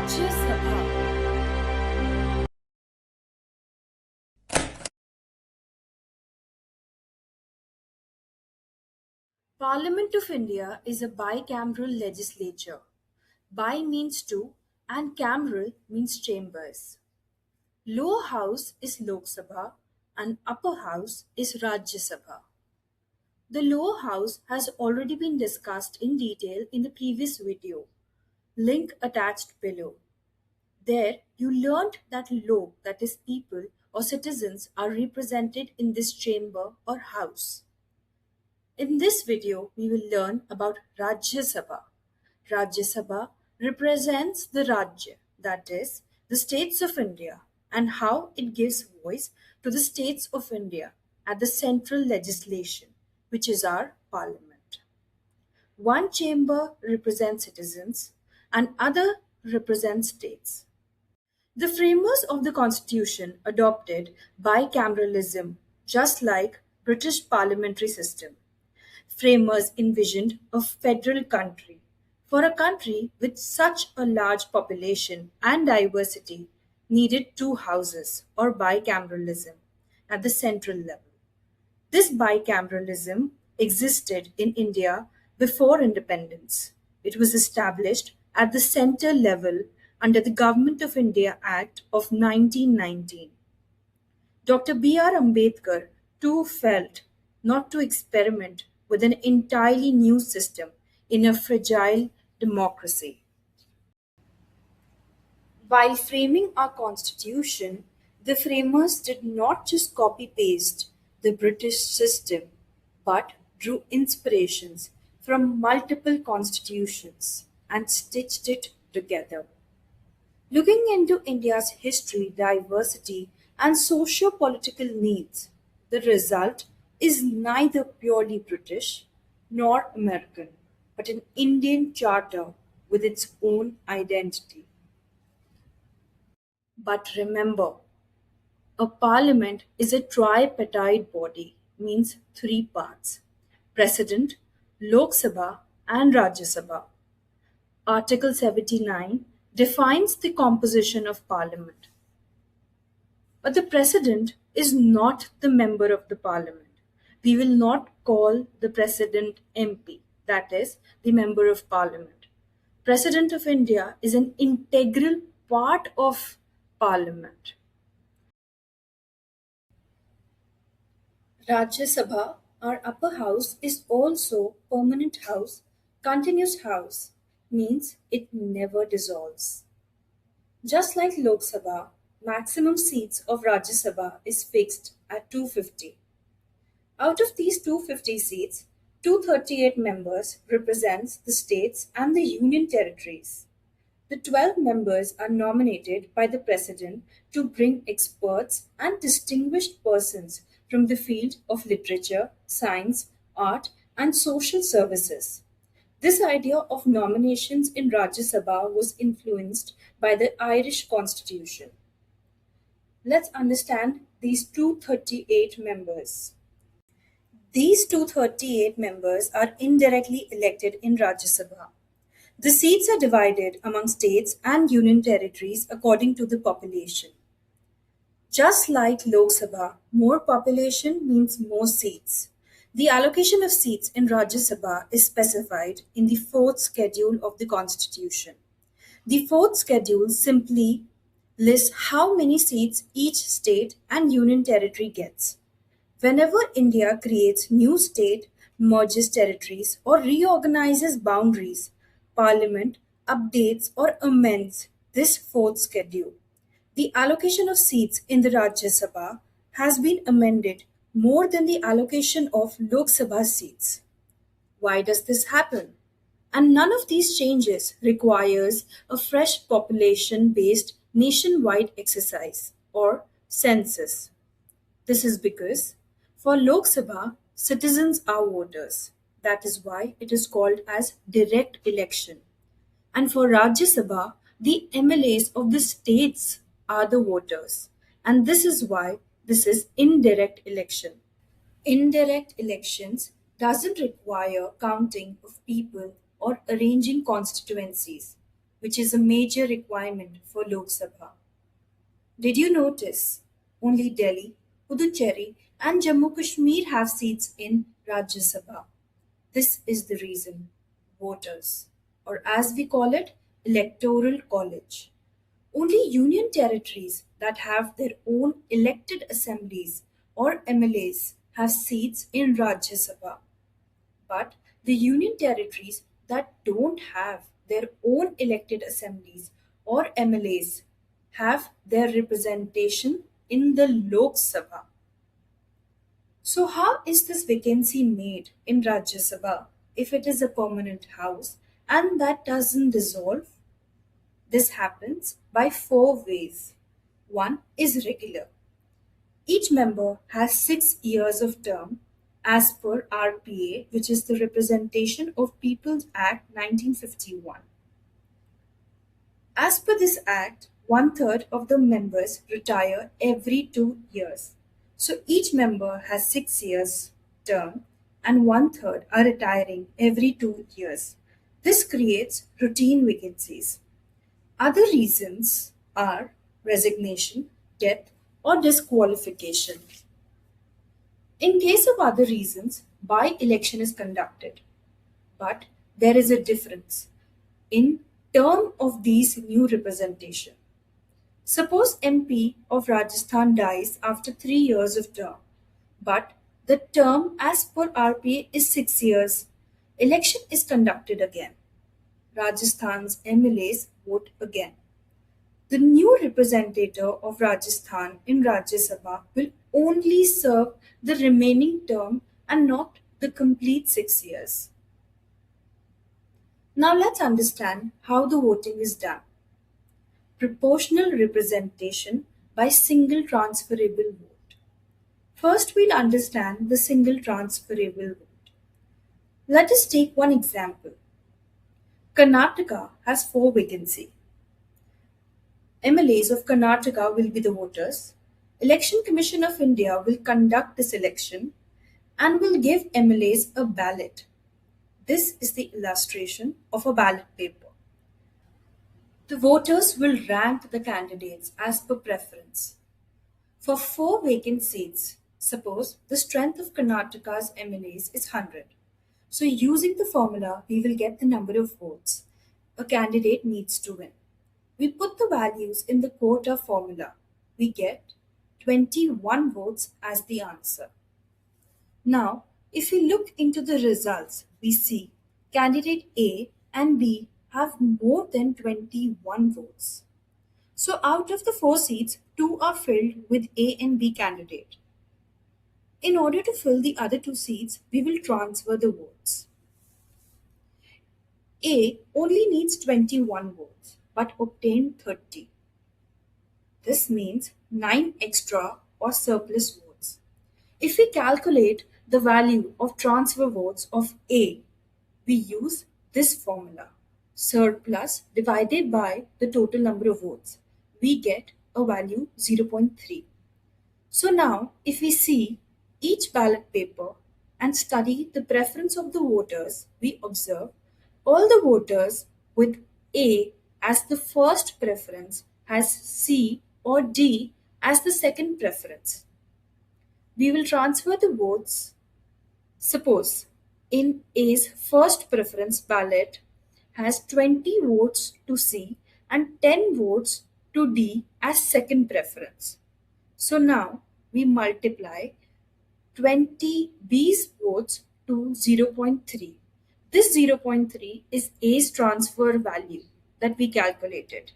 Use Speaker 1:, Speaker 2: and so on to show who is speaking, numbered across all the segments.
Speaker 1: Rajya Sabha. Parliament of India is a bicameral legislature. Bi means two and cameral means chambers. Lower house is Lok Sabha and upper house is Rajya Sabha. The lower house has already been discussed in detail in the previous video. Link attached below. There you learned that lok, that is people or citizens, are represented in this chamber or house. In this video, we will learn about Rajya Sabha. Rajya Sabha represents the Rajya, that is, the states of India, and how it gives voice to the states of India at the central legislation, which is our parliament. One chamber represents citizens, and other represents states. The framers of the constitution adopted bicameralism, just like British parliamentary system. Framers envisioned a federal country. For a country with such a large population and diversity needed two houses or bicameralism at the central level. This bicameralism existed in India before independence. It was established at the center level under the Government of India Act of 1919. Dr. B.R. Ambedkar too felt not to experiment with an entirely new system in a fragile democracy. While framing our constitution, the framers did not just copy paste the British system but drew inspirations from multiple constitutions and stitched it together. Looking into India's history, diversity, and socio political needs, the result is neither purely British nor American, but an Indian charter with its own identity. But remember, a parliament is a tripartite body, means three parts: President, Lok Sabha, and Rajya Sabha. Article 79 defines the composition of parliament. But the president is not the member of the parliament. We will not call the president MP, that is, the member of parliament. President of India is an integral part of parliament. Rajya Sabha, our upper house, is also permanent house, continuous house, means it never dissolves. Just like Lok Sabha, maximum seats of Rajya Sabha is fixed at 250. Out of these 250 seats, 238 members represents the states and the union territories. The 12 members are nominated by the president to bring experts and distinguished persons from the field of literature, science, art, and social services. This idea of nominations in Rajya Sabha was influenced by the Irish constitution. Let's understand these 238 members. These 238 members are indirectly elected in Rajya Sabha. The seats are divided among states and union territories according to the population. Just like Lok Sabha, more population means more seats. The allocation of seats in Rajya Sabha is specified in the fourth schedule of the Constitution. The fourth schedule simply lists how many seats each state and union territory gets. Whenever India creates new state, merges territories, or reorganizes boundaries, Parliament updates or amends this fourth schedule. The allocation of seats in the Rajya Sabha has been amended more than the allocation of Lok Sabha seats. Why does this happen? And none of these changes requires a fresh population based nationwide exercise or census. This is because for Lok Sabha, citizens are voters. That is why it is called as direct election. And for Rajya Sabha, the MLAs of the states are the voters. And this is why this is indirect election. Indirect elections doesn't require counting of people or arranging constituencies. which is a major requirement for Lok Sabha. Did you notice? Only Delhi, Puducherry, and Jammu Kashmir have seats in Rajya Sabha. This is the reason voters, or as we call it, electoral college. Only union territories that have their own elected assemblies or MLAs have seats in Rajya Sabha. But the union territories that don't have their own elected assemblies or MLAs have their representation in the Lok Sabha. So, how is this vacancy made in Rajya Sabha if it is a permanent house and that doesn't dissolve? This happens by four ways. One is regular. Each member has 6 years of term as per RPA, which is the Representation of People's Act 1951. As per this act, one third of the members retire every 2 years. So each member has 6 years term and one third are retiring every 2 years. This creates routine vacancies. Other reasons are resignation, death, or disqualification. In case of other reasons, by-election is conducted. But there is a difference in term of these new representation. Suppose MP of Rajasthan dies after 3 years of term, but the term as per RPA is 6 years. Election is conducted again. Rajasthan's MLAs vote again. The new representative of Rajasthan in Rajya Sabha will only serve the remaining term and not the complete 6 years. Now let's understand how the voting is done. Proportional representation by single transferable vote. First, we'll understand the single transferable vote. Let us take one example. Karnataka has four vacancies. MLAs of Karnataka will be the voters. Election Commission of India will conduct this election and will give MLAs a ballot. This is the illustration of a ballot paper. The voters will rank the candidates as per preference. For four vacant seats, suppose the strength of Karnataka's MLAs is 100. So using the formula, we will get the number of votes a candidate needs to win. We put the values in the quota formula. We get 21 votes as the answer. Now, if we look into the results, we see candidate A and B have more than 21 votes. So out of the four seats, two are filled with A and B candidate. In order to fill the other two seats, we will transfer the votes. A only needs 21 votes but obtained 30. This means 9 extra or surplus votes. If we calculate the value of transfer votes of A, we use this formula. Surplus divided by the total number of votes. We get a value 0.3. So now, if we see each ballot paper and study the preference of the voters, we observe all the voters with A as the first preference has C or D as the second preference. We will transfer the votes. Suppose in A's first preference ballot has 20 votes to C and 10 votes to D as second preference. So now we multiply 20 B's votes to 0.3. This 0.3 is A's transfer value that we calculated.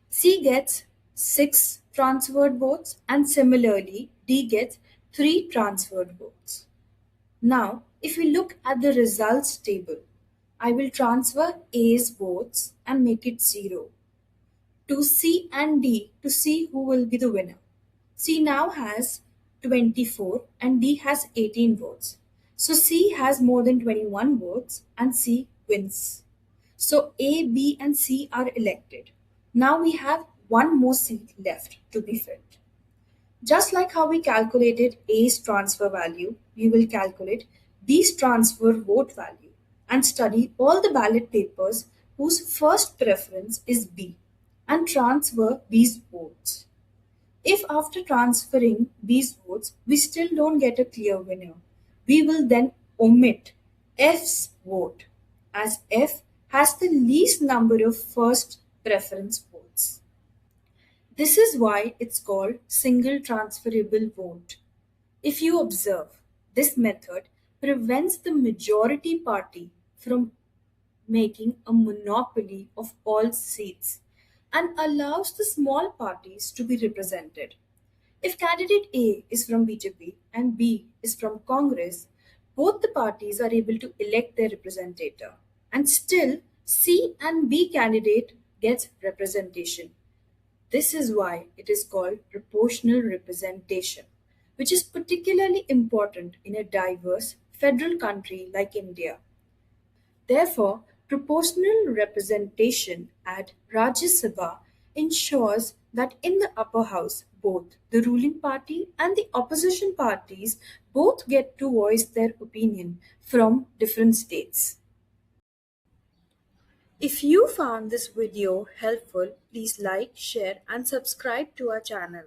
Speaker 1: C gets 6 transferred votes and similarly D gets 3 transferred votes. Now, if we look at the results table, I will transfer A's votes and make it 0 to C and D to see who will be the winner. C now has 24 and D has 18 votes. So C has more than 21 votes and C wins. So A, B and C are elected. Now we have one more seat left to be filled. Just like how we calculated A's transfer value, we will calculate B's transfer vote value. and study all the ballot papers whose first preference is B and transfer B's votes. If after transferring B's votes we still don't get a clear winner, we will then omit F's vote as F has the least number of first preference votes. This is why it's called single transferable vote. If you observe, this method prevents the majority party from making a monopoly of all seats and allows the small parties to be represented. If candidate A is from BJP and B is from Congress, both the parties are able to elect their representative and still C and B candidate gets representation. This is why it is called proportional representation, which is particularly important in a diverse federal country like India. Therefore, proportional representation at Rajya Sabha ensures that in the upper house, both the ruling party and the opposition parties both get to voice their opinion from different states. If you found this video helpful, please like, share, and subscribe to our channel.